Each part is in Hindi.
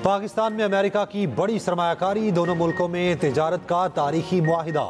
पाकिस्तान में अमेरिका की बड़ी सरमायाकारी, दोनों मुल्कों में तिजारत का तारीखी मुआहिदा।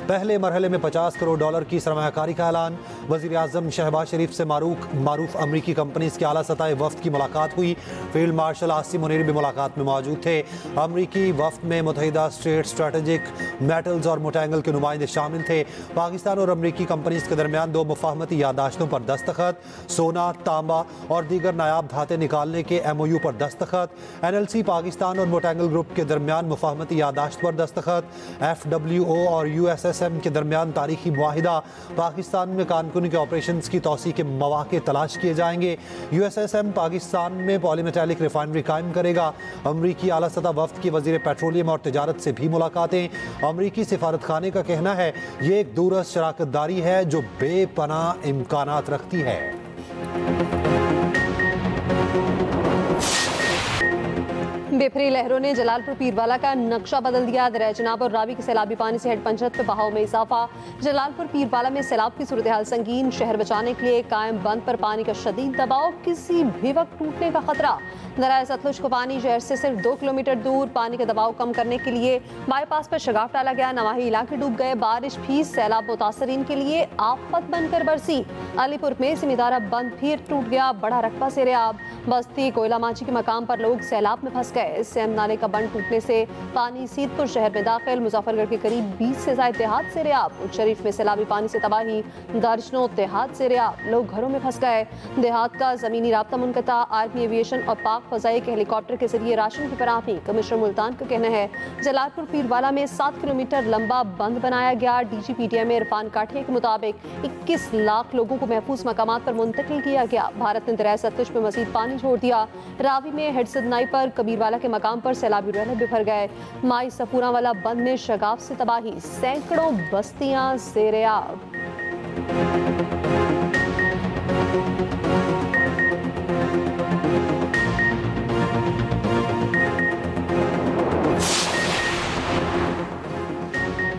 पहले मरहले में 50 करोड़ डॉलर की सरमायाकारी का ऐलान। वज़ीर आज़म शहबाज शरीफ से मारूफ अमरीकी कंपनीज के आला सतह वफ्द की मुलाकात हुई। फील्ड मार्शल आसिम मुनीर भी मुलाकात में मौजूद थे। अमरीकी वफ्द में मुत्तहिदा स्टेट, स्ट्रेटेजिक मेटल्स और मोटेंगल के नुमाइंदे शामिल थे। पाकिस्तान और अमरीकी कंपनीज के दरमियान 2 मुफाहमती यादाश्तों पर दस्तखत। सोना, तांबा और दीगर नायाब धातें निकालने के MOU पर दस्तखत। NLC पाकिस्तान और मोटेंगल ग्रुप के दरमियान मुफाहमती यादाश्त पर दस्तखत। FWO और USSM के दरमियान तारीखी मुआहिदा। पाकिस्तान में कानूनी के ऑपरेशन की तौसी के मौके तलाश किए जाएंगे। USSM पाकिस्तान में पॉलीमेटालिक रिफाइनरी कायम करेगा। अमरीकी आला सतह वफ्द की वजीर पेट्रोलियम और तिजारत से भी मुलाकातें। अमरीकी सिफारत खाने का कहना है ये एक दूरस्थ शराकतदारी है जो बेपनाह इम्कानात रखती है। बेफरी लहरों ने जलालपुर पीरवाला का नक्शा बदल दिया। दरिया चनाब और रावी के सैलाबी पानी से हेड पंचत पे बहाव में इजाफा। जलालपुर पीरवाला में सैलाब की सूरत हाल संगीन। शहर बचाने के लिए कायम बंद पर पानी का शदीद दबाव, किसी भी वक्त टूटने का खतरा। दरिया सतलुज को पानी शहर से सिर्फ 2 किलोमीटर दूर। पानी का दबाव कम करने के लिए बाईपास पर शगाफ डाला गया। नवाही इलाके डूब गए। बारिश भी सैलाब मुतासरीन के लिए आफत बनकर बरसी। अलीपुर में सिमिदारा बंद फिर टूट गया। बड़ा रकबा सेरेआब। बस्ती कोयला माची के मकाम पर लोग सैलाब में फंस गए। सेम नाले का बंद टूटने से पानी सीतपुर शहर में दाखिल। मुजफ्फरगढ़ के करीब 20 से ज्यादा देहात सेरेआब। शरीफ में सैलाबी पानी से तबाही। दर्जनों देहात सेरेआब। लोग घरों में फंस गए। देहात का जमीनी राब्ता मुनक़ता। आर्मी एविएशन और पाक फजाई के हेलीकॉप्टर के जरिए राशन की फराहमी। कमिश्नर मुल्तान का कहना है जलालपुर पीरवाला में 7 किलोमीटर लंबा बंद बनाया गया। DG PTM इरफान काठिया के मुताबिक 21 लाख लोगों को महफूज मकामात पर मुंतकिल किया गया। भारत ने दरिया सतलुज में मजीद पानी छोड़ दिया। रावी में हेड सदनाई पर कबीरवाला के मकाम पर सैलाबी रहने बिफर गए। माई सफूरा वाला बंद में शगाफ से तबाही। सैकड़ों बस्तियां सेरेआब।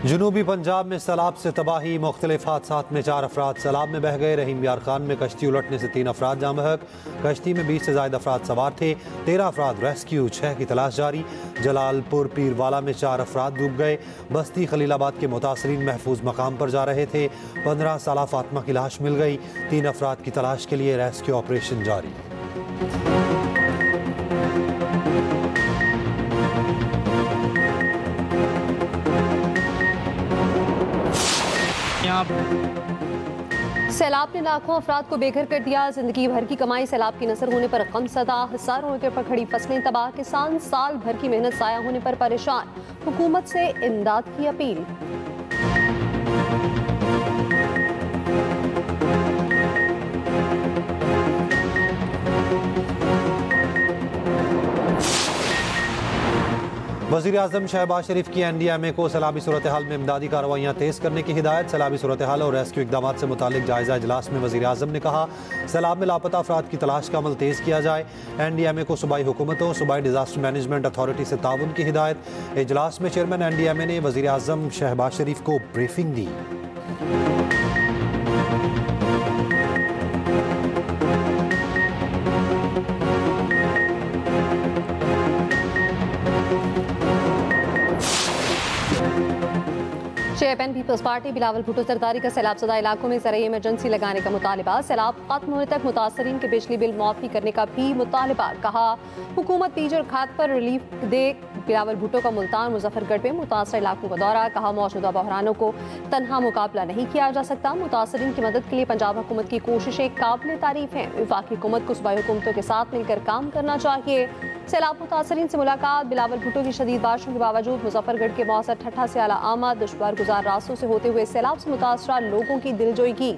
जनूबी पंजाब में सैलाब से तबाही। मुख्तलिफ हादसात में 4 अफराद सैलाब में बह गए। रहीम यार खान में कश्ती उलटने से 3 अफराद जाँ बहक। कश्ती में 20 से ज्यादा अफराद सवार थे। 13 अफराद रेस्क्यू, 6 की तलाश जारी। जलालपुर पीरवाला में 4 अफराद डूब गए। बस्ती खलीलाबाद के मुतासरीन महफूज मकाम पर जा रहे थे। 15 साला फातिमा की लाश मिल गई। 3 अफराद की तलाश के लिए रेस्क्यू ऑपरेशन जारी। सैलाब ने लाखों अफराद को बेघर कर दिया। जिंदगी भर की कमाई सैलाब की नजर होने पर गमसदा। हजारों एकड़ पर खड़ी फसलें तबाह। किसान साल भर की मेहनत जाया होने पर परेशान। हुकूमत से इमदाद की अपील। वज़ीर आज़म शहबाज शरीफ की NDMA को सैलाबी सूरत हाल में इमदादी कार्रवाइयाँ तेज़ करने की हिदायत। सैलाबी सूरत हाल और रेस्क्यू इक़दामात से मुतालिक जायज़ा इजलास में वज़ीर आज़म ने कहा सैलाब में लापता अफराद की तलाश का अमल तेज़ किया जाए। NDMA को सूबाई हुकूमतों, सूबाई डिज़ास्टर मैनेजमेंट अथॉरिटी से ताउन की हिदायत। इजलास में चेयरमैन NDMA ने वज़ीर आज़म शहबाज शरीफ को ब्रीफिंग दी। Chairman Peoples Party Bilawal Bhutto सरदारी का सैलाब ज़दा इलाकों में ज़राई इमरजेंसी लगाने का मुतालबा। सैलाब खत्म होने तक मुतासरीन के बिजली बिल माफ़ी करने का भी मुतालबा। कहा हुकूमत बीज और खाद पर रिलीफ दे। बिलावल भुट्टो का मुल्तान मुजफ्फरगढ़ में मुतासर इलाकों का दौरा। कहा मौजूदा बहरानों को तनहा मुकाबला नहीं किया जा सकता। मुतासरीन की मदद के लिए पंजाब हुकूमत की कोशिशें काबिल तारीफ हैं। वफाकी हुकूमत को सूबाई हुकूमतों के साथ मिलकर काम करना चाहिए। सैलाब मुतासरीन से मुलाकात। बिलावल भुट्टो की शदीद बारिशों के बावजूद मुजफ्फरगढ़ के मौसर ठट्ठा से आला आमद। दुश्वार गुजार रास्तों से होते हुए सैलाब से मुतासरा लोगों की दिलजोई की।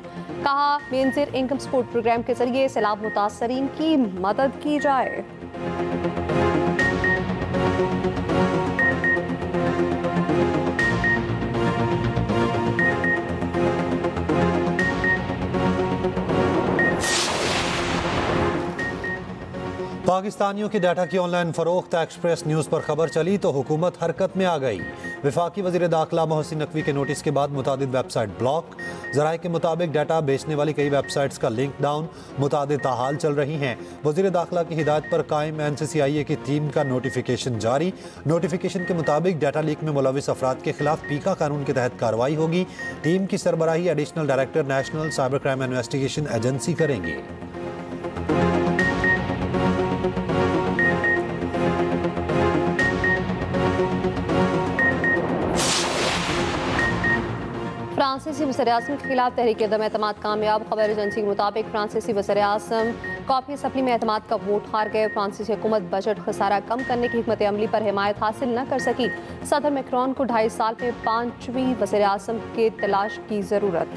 कहा बेनजीर इनकम सपोर्ट प्रोग्राम के जरिए सैलाब मुतासरीन की मदद की जाए। पाकिस्तानियों के डाटा की ऑनलाइन फरोख्त एक्सप्रेस न्यूज़ पर खबर चली तो हुकूमत हरकत में आ गई। वफाकी वज़ीर दाखिला मोहसिन नकवी के नोटिस के बाद मुतादिद वेबसाइट ब्लॉक। ज़राए के मुताबिक डाटा बेचने वाली कई वेबसाइट्स का लिंक डाउन। मुतादिद ताहाल चल रही हैं। वज़ीर दाखिला की हिदायत पर कायम NCCIA की टीम का नोटिफिकेशन जारी। नोटिफिकेशन के मुताबिक डाटा लीक में मुलविस अफराद के खिलाफ पीका कानून के तहत कार्रवाई होगी। टीम की सरबराही additional director national cyber crime investigation agency करेंगे। फ्रांसीसी वज़ीर-ए-आज़म के खिलाफ तहरीक अदम एतमाद कामयाब। खबर एजेंसी के मुताबिक फ्रांसीसी वज़ीर-ए-आज़म कॉफी असम्बली में एतमाद का वोट हार गए। फ्रांसीसी हुकूमत बजट खसारा कम करने की हिकमत अमली पर हिमायत हासिल न कर सकी। सदर मैक्रोन को 2.5 साल में 5वीं वज़ीर-ए-आज़म के तलाश की ज़रूरत।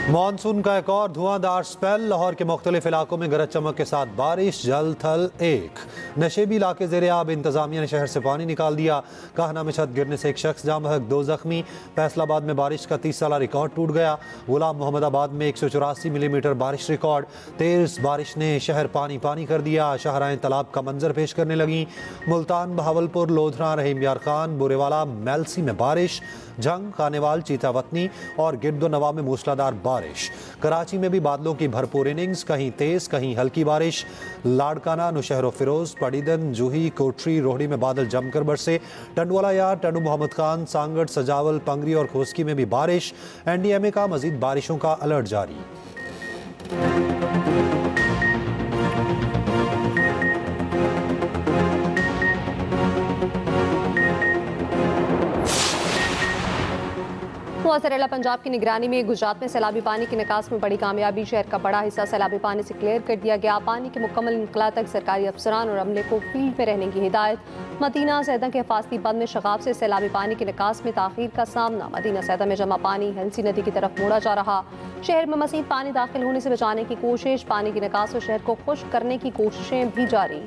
मानसून का एक और धुआंधार स्पेल। लाहौर के मुख्तलिफ इलाकों में गरज चमक के साथ बारिश। जल थल एक। नशेबी इलाके ज़ेरे आब। इंतजामिया ने शहर से पानी निकाल दिया। कहना में छत गिरने से एक शख्स जाम बहक, 2 जख्मी। फैसलाबाद में बारिश का 30 साला रिकॉर्ड टूट गया। गुलाम मोहम्मदाबाद में 184 मिलीमीटर बारिश रिकॉर्ड। तेज बारिश ने शहर पानी पानी कर दिया। शाहराएं तालाब का मंजर पेश करने लगी। मुल्तान, बहावलपुर, लोधरा, रहीम यार खान, बुरेवाला, मेलसी में बारिश। जंग, खानेवाल, चीतावतनी और गिरदो नवा में मूसलाधार बारिश। कराची में भी बादलों की भरपूर इनिंग्स, कहीं तेज कहीं हल्की बारिश। लाड़काना, नुशहरो फिरोज, पड़ीदन, जूही, कोटरी, रोहड़ी में बादल जमकर बरसे। टंडवाला यार, टंडू मोहम्मद खान, सांगड़, सजावल, पंगरी और खोसकी में भी बारिश। NDMA का मजीद बारिशों का अलर्ट जारी। मुअस्सर पंजाब की निगरानी में गुजरात में सैलाबी पानी की निकास में बड़ी कामयाबी। शहर का बड़ा हिस्सा सैलाबी पानी से क्लियर कर दिया गया। पानी के मुकम्मल इंकला तक सरकारी अफसरान और अमले को फील्ड में रहने की हिदायत। मदीना सैदा के हिफाजती बंद में शगाफ से सैलाबी पानी की निकास में ताखीर का सामना। मदीना सैदा में जमा पानी हंसी नदी की तरफ मोड़ा जा रहा। शहर में मज़ीद पानी दाखिल होने से बचाने की कोशिश। पानी की निकास और शहर को खुश्क करने की कोशिशें भी जारी।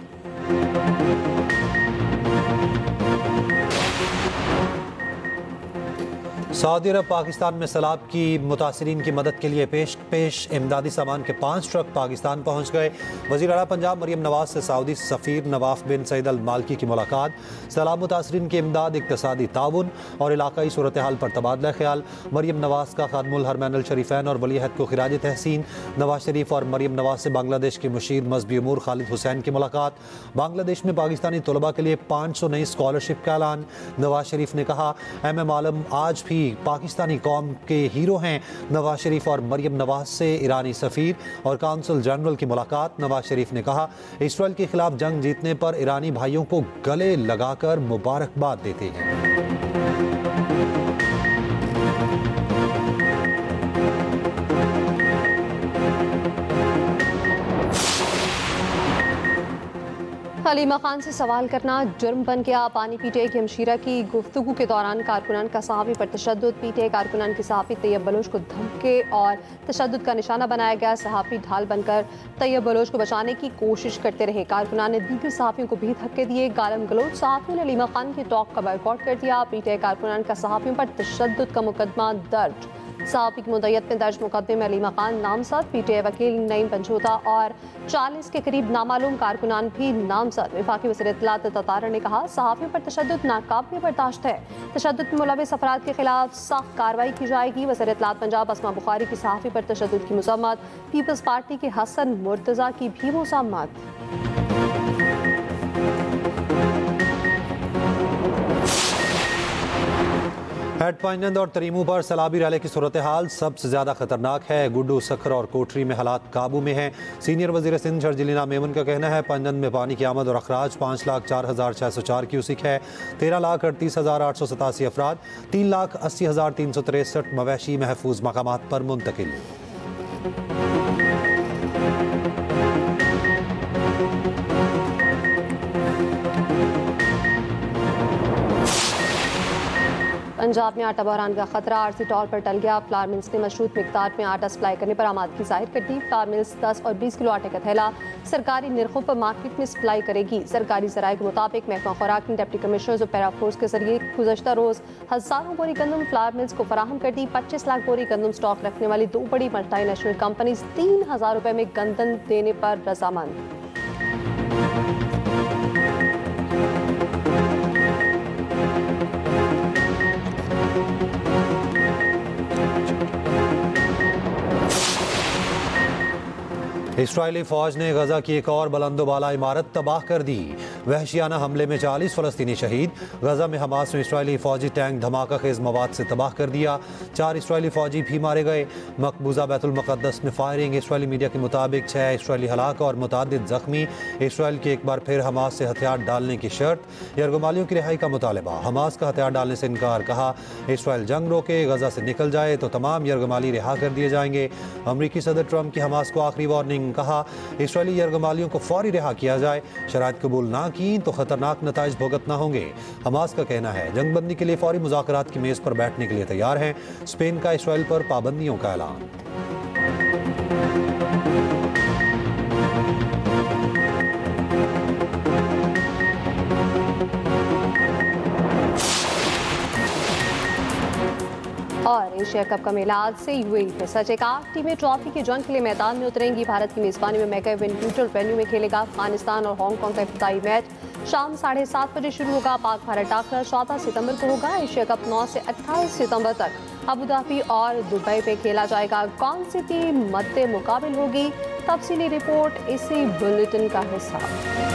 सऊदी अरब पाकिस्तान में सैलाब की मुतासरीन की मदद के लिए पेश इमदादी सामान के 5 ट्रक पाकिस्तान पहुँच गए। वज़ीर आला पंजाब मरियम नवाज से सऊदी सफ़ीर नवाफ बिन सईद अल मालकी की मुलाकात। सैलाब मुतासरीन की इमदाद, इक़्तिसादी ताउन और इलाकाई सूरत हाल पर तबादला ख्याल। मरियम नवाज का खादमुल हरमैन अल शरीफैन और वली अहद को खिराज तहसीन। नवाज शरीफ और मरियम नवाज से बांग्लादेश के मुशीर मजहबी उमूर खालिद हुसैन की मुलाकात। बांग्लादेश में पाकिस्तानी तलबा के लिए 500 नई स्कॉलरशिप का ऐलान। नवाज शरीफ ने कहा, MM आलम आज भी पाकिस्तानी कौम के हीरो हैं। नवाज शरीफ और मरियम नवाज से ईरानी सफ़ीर और काउंसिल जनरल की मुलाकात। नवाज शरीफ ने कहा, इसराइल के खिलाफ जंग जीतने पर ईरानी भाइयों को गले लगाकर मुबारकबाद देते हैं। हलीमा खान से सवाल करना जुर्म बन गया। पानी पीटे की हमशीरा की गुफ्तगू के दौरान कारकुनान का सहाफ़ी पर तशद्दुद। पीटे कारकुनान की सहाफ़ी तैयब बलोच को धमके और तशद्दुद का निशाना बनाया गया। सहाफ़ी ढाल बनकर तैयब बलोच को बचाने की कोशिश करते रहे। कारकुनान ने दीगर सहाफ़ियों को भी धक्के दिए। गालम गलोच सहाफ़ियों ने हलीमा खान की टॉक का बायकॉट कर दिया। पीटे कारकुनान का सहाफ़ियों पर तशद्दुद का मुकदमा दर्ज। सहाफ़ी की मुद्दत में दर्ज मुकदमे में हलीमा खान नामजद। पीटीआई वकील नईम पंचोता और 40 के करीब नामालूम कारकुनान भी नामजद। वफाकी वज़ीर इत्तलात ततारा ने कहा, सहाफ़ियों पर तशद्दुद नाकाबिल बर्दाश्त है। तशद्दुद में मुलविस अफराद के खिलाफ सख्त कार्रवाई की जाएगी। वज़ीर इत्तलात पंजाब अस्मा बुखारी की सहाफ़ी पर तशद्दुद की मज़म्मत। पीपल्स पार्टी के हसन मुर्तज़ा की भी मज़म्मत। हेड पाइनंद और तरीमू पर सैलाबी रैली की सूरत हाल सबसे ज़्यादा खतरनाक है। गुड्डू, सखर और कोठरी में हालात काबू में हैं। सीनियर वज़ीर सिंध शर्जिलीना मेमन का कहना है, पाइनंद में पानी की आमद और अखराज 5,04,604 क्यूसिक है। 13,38,887 अफराद, 3,80,363 मवेशी महफूज मकामात पर मुंतकिल। पंजाब में आटा बहरान का खतरा, आरसी तौर पर टल गया। फ्लावर मिल्स ने मशरूत मिकदार में आटा सप्लाई करने पर आमादगी जाहिर कर दी। फ्लावर मिल्स 10 और 20 किलो आटे का थैला सरकारी निर्खों पर मार्केट में सप्लाई करेगी। सरकारी जराये के मुताबिक महकमा खुराक ने डिप्टी कमिश्नर्स और पैराफोर्स के जरिए गुज़श्ता रोज हजारों बोरी गंदम फ्लावर मिल्स को फराहम कर दी। 25 लाख बोरी गंदम स्टॉक रखने वाली 2 बड़ी मल्टीनेशनल कंपनीज 3000 रुपए में गंदम देने पर रजामंद। इस्राएली फौज ने गजा की एक और बुलंदोबाला इमारत तबाह कर दी। वहशियाना हमले में 40 फलस्तीनी शहीद। गजा में हमास ने इस्राएली फौजी टैंक धमाका खेज मवाद से तबाह कर दिया। 4 इस्राएली फौजी भी मारे गए। मकबूजा बैतुल मुक़द्दस में फायरिंग। इस्राएली मीडिया के मुताबिक 6 इस्राएली हलाक और मुतादिद जख्मी। इस्राएल की एक बार फिर हमास से हथियार डालने की शर्त। यरगमालियों की रिहाई का मुतालबा। हमास का हथियार डालने से इनकार। कहा इस्राएल जंग रोके, गजा से निकल जाए तो तमाम यरगमाली रिहा कर दिए जाएंगे। अमरीकी सदर ट्रंप की हमास को आखिरी वार्निंग। कहा इस्राएली यरगमालियों को फौरी रिहा किया जाए, शराइत कबूल ना की तो खतरनाक नताइज भुगतना होंगे। हमास का कहना है जंगबंदी के लिए फौरी मुज़ाकरात की मेज़ पर बैठने के लिए तैयार हैं। स्पेन का इस्राएल पर पाबंदियों का ऐलान। और एशिया कप का मेला आज से यूएई में सजेगा। 8 टीमें ट्रॉफी की जंग के लिए मैदान में उतरेंगी। भारत की मेजबानी में मेगा इवेंट न्यूट्रल वेन्यू में खेलेगा। अफगानिस्तान और हांगकांग का इब्तिदाई मैच शाम 7:30 बजे शुरू होगा। पाक भारत टाकरा 14 सितंबर को होगा। एशिया कप 9 से 28 सितंबर तक अबू धाबी और दुबई में खेला जाएगा। कौन सी टीम मद्दे मुकाबिल होगी, तफसीली रिपोर्ट इसी बुलेटिन का हिस्सा।